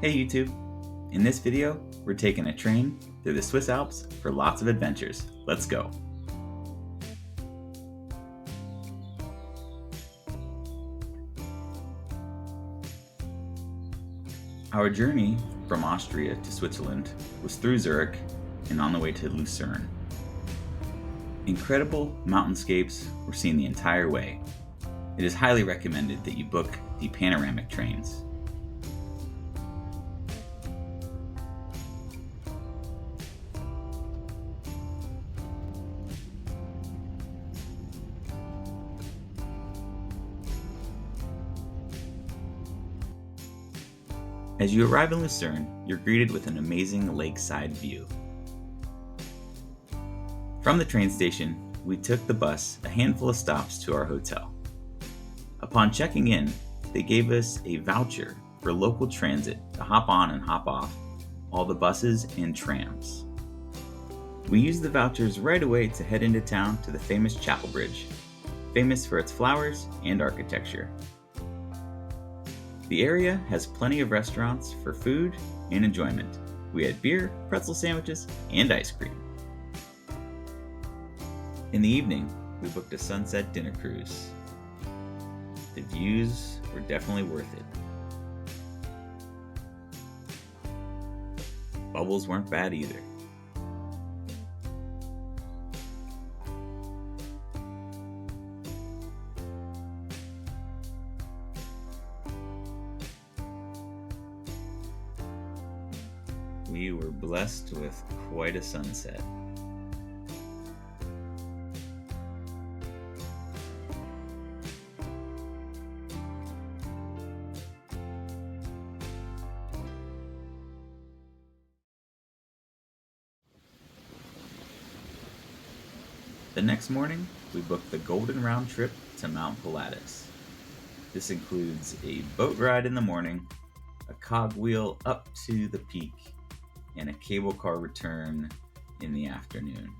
Hey YouTube! In this video, we're taking a train through the Swiss Alps for lots of adventures. Let's go! Our journey from Austria to Switzerland was through Zurich and on the way to Lucerne. Incredible mountainscapes were seen the entire way. It is highly recommended that you book the panoramic trains. As you arrive in Lucerne, you're greeted with an amazing lakeside view. From the train station, we took the bus a handful of stops to our hotel. Upon checking in, they gave us a voucher for local transit to hop on and hop off all the buses and trams. We used the vouchers right away to head into town to the famous Chapel Bridge, famous for its flowers and architecture. The area has plenty of restaurants for food and enjoyment. We had beer, pretzel sandwiches, and ice cream. In the evening, we booked a sunset dinner cruise. The views were definitely worth it. Bubbles weren't bad either. We were blessed with quite a sunset. The next morning, we booked the golden round trip to Mount Pilatus. This includes a boat ride in the morning, a cogwheel up to the peak, and a cable car return in the afternoon.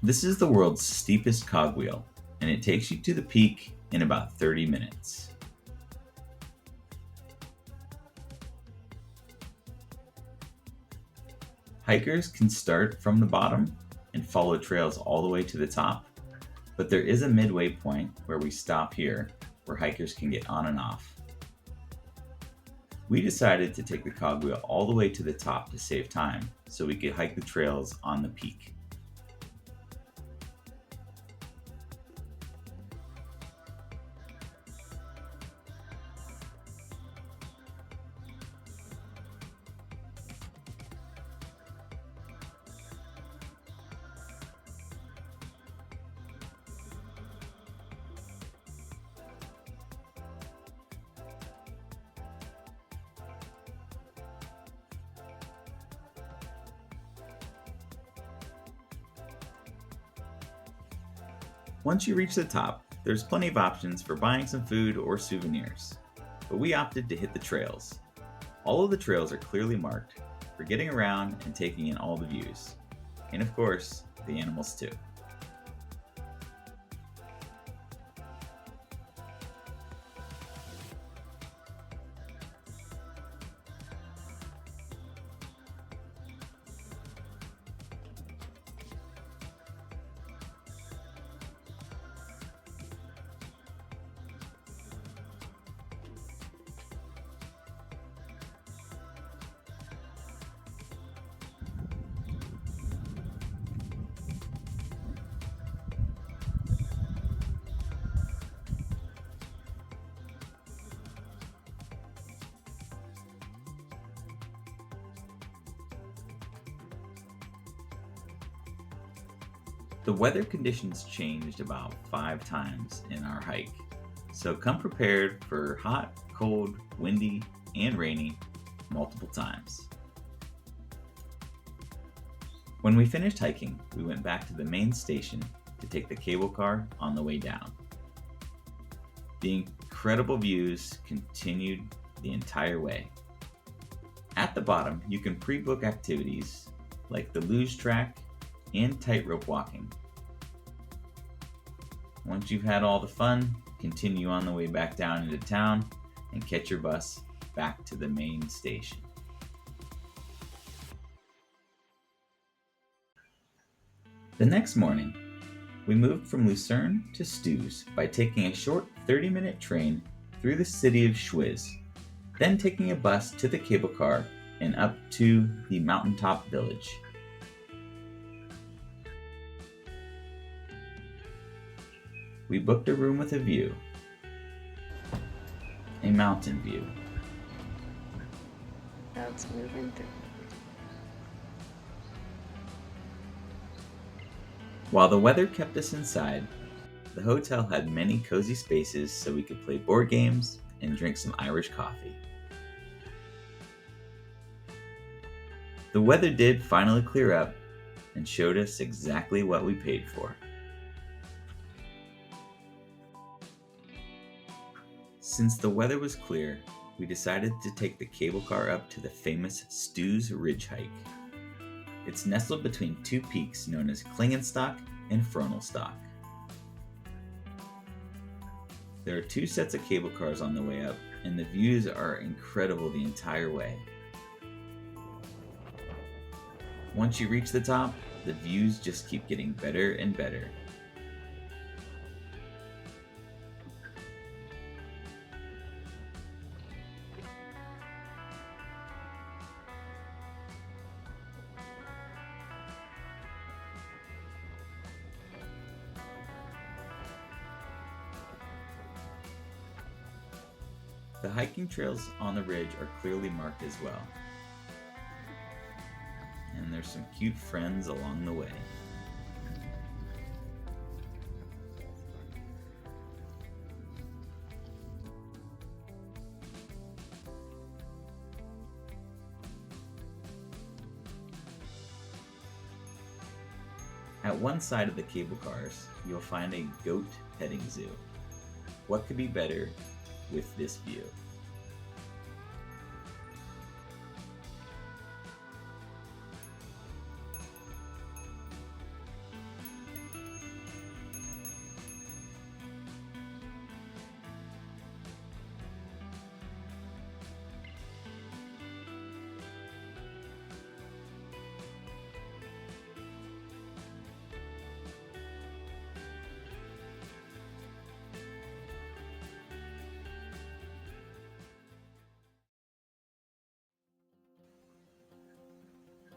This is the world's steepest cogwheel, and it takes you to the peak in about 30 minutes. Hikers can start from the bottom and follow trails all the way to the top, but there is a midway point where we stop here where hikers can get on and off. We decided to take the cogwheel all the way to the top to save time so we could hike the trails on the peak. Once you reach the top, there's plenty of options for buying some food or souvenirs, but we opted to hit the trails. All of the trails are clearly marked for getting around and taking in all the views, and of course, the animals too. The weather conditions changed about 5 times in our hike, so come prepared for hot, cold, windy, and rainy multiple times. When we finished hiking, we went back to the main station to take the cable car on the way down. The incredible views continued the entire way. At the bottom, you can pre-book activities like the luge track and tightrope walking. Once you've had all the fun, continue on the way back down into town and catch your bus back to the main station. The next morning, we moved from Lucerne to Stoos by taking a short 30-minute train through the city of Shwyz, then taking a bus to the cable car and up to the mountaintop village. We booked a room with a view, a mountain view. Clouds moving through. While the weather kept us inside, the hotel had many cozy spaces so we could play board games and drink some Irish coffee. The weather did finally clear up and showed us exactly what we paid for. Since the weather was clear, we decided to take the cable car up to the famous Stoos Ridge hike. It's nestled between two peaks known as Klingenstock and Fronelstock. There are two sets of cable cars on the way up, and the views are incredible the entire way. Once you reach the top, the views just keep getting better and better. The hiking trails on the ridge are clearly marked as well. And there's some cute friends along the way. At one side of the cable cars, you'll find a goat petting zoo. What could be better with this view?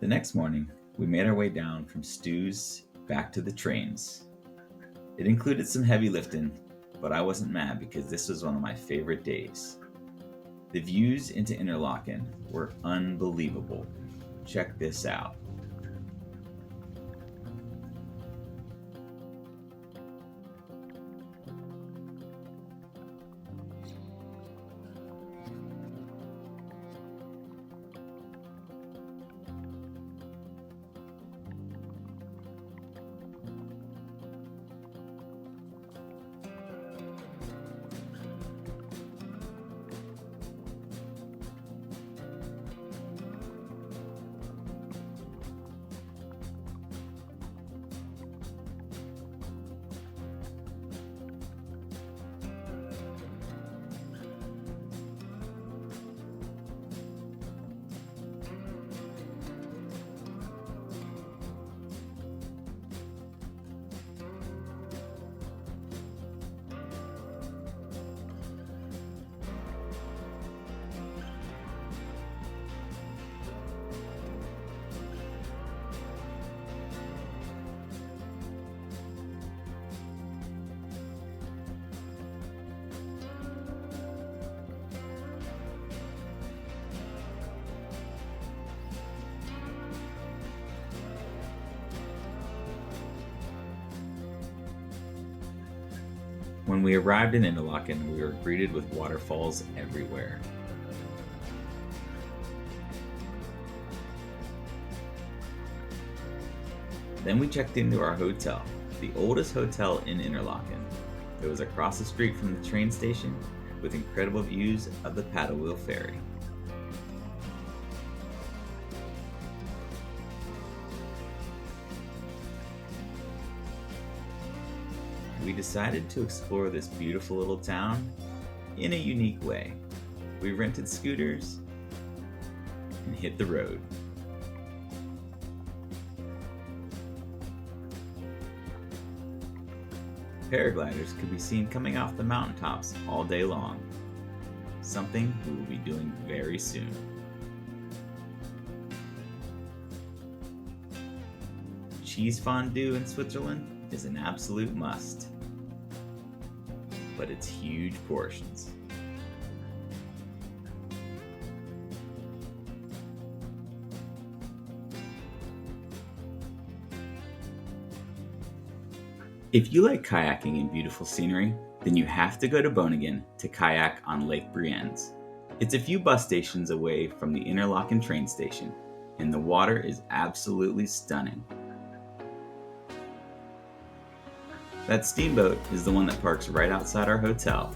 The next morning, we made our way down from Stoos back to the trains. It included some heavy lifting, but I wasn't mad because this was one of my favorite days. The views into Interlaken were unbelievable. Check this out. When we arrived in Interlaken, we were greeted with waterfalls everywhere. Then we checked into our hotel, the oldest hotel in Interlaken. It was across the street from the train station with incredible views of the paddle wheel ferry. we decided to explore this beautiful little town in a unique way. We rented scooters and hit the road. Paragliders could be seen coming off the mountaintops all day long, something we will be doing very soon. Cheese fondue in Switzerland is an absolute must, but it's huge portions. If you like kayaking and beautiful scenery, then you have to go to Groningen to kayak on Lake Brienz. It's a few bus stations away from the Interlaken train station, and the water is absolutely stunning. That steamboat is the one that parks right outside our hotel.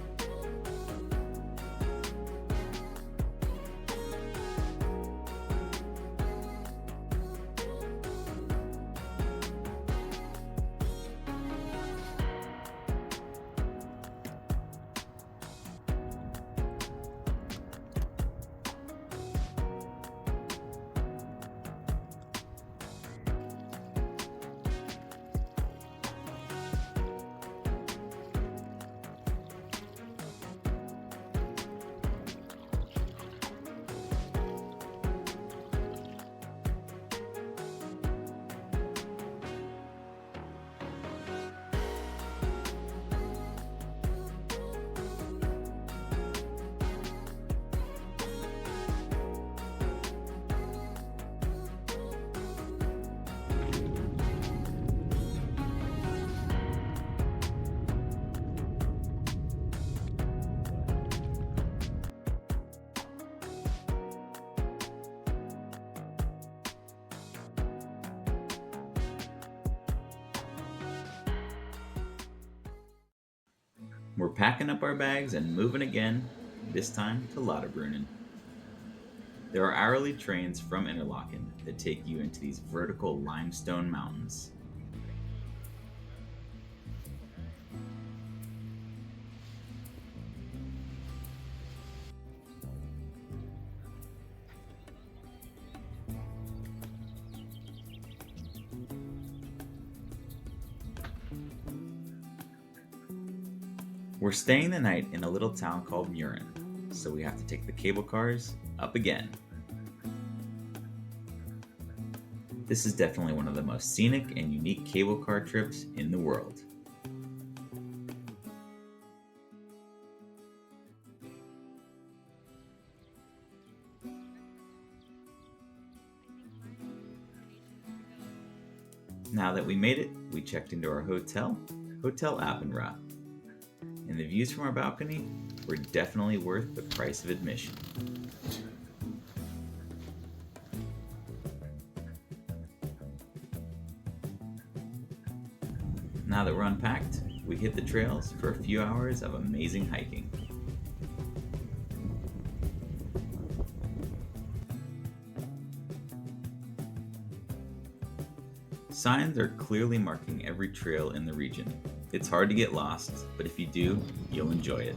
We're packing up our bags and moving again, this time to Lauterbrunnen. There are hourly trains from Interlaken that take you into these vertical limestone mountains. We're staying the night in a little town called Murren, so we have to take the cable cars up again. This is definitely one of the most scenic and unique cable car trips in the world. Now that we made it, we checked into our hotel, Hotel Appenrad. And the views from our balcony were definitely worth the price of admission. Now that we're unpacked, we hit the trails for a few hours of amazing hiking. Signs are clearly marking every trail in the region. It's hard to get lost, but if you do, you'll enjoy it.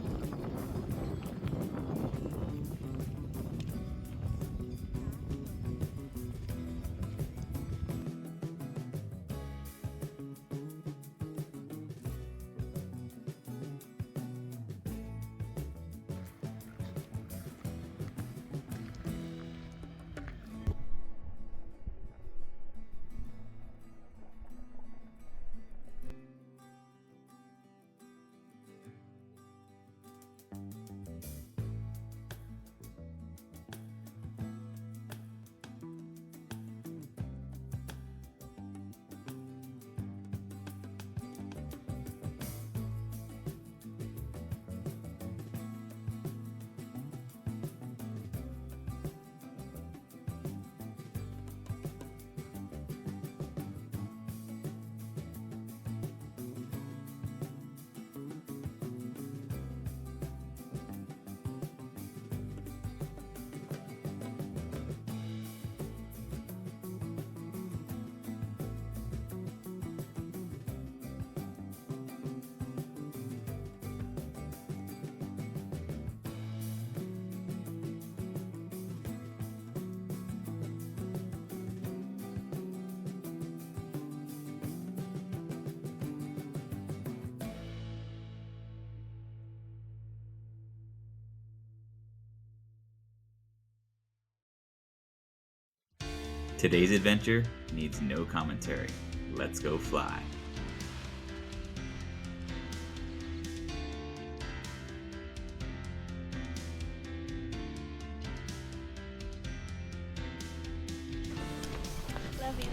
Today's adventure needs no commentary. Let's go fly. Love you.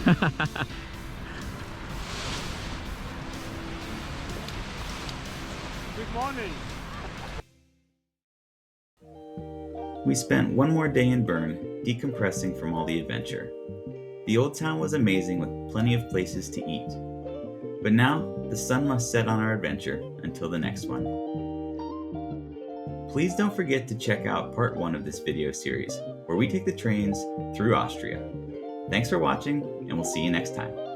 Good morning. We spent one more day in Bern, decompressing from all the adventure. The old town was amazing with plenty of places to eat. But now, the sun must set on our adventure until the next one. Please don't forget to check out part 1 of this video series, where we take the trains through Austria. Thanks for watching, and we'll see you next time.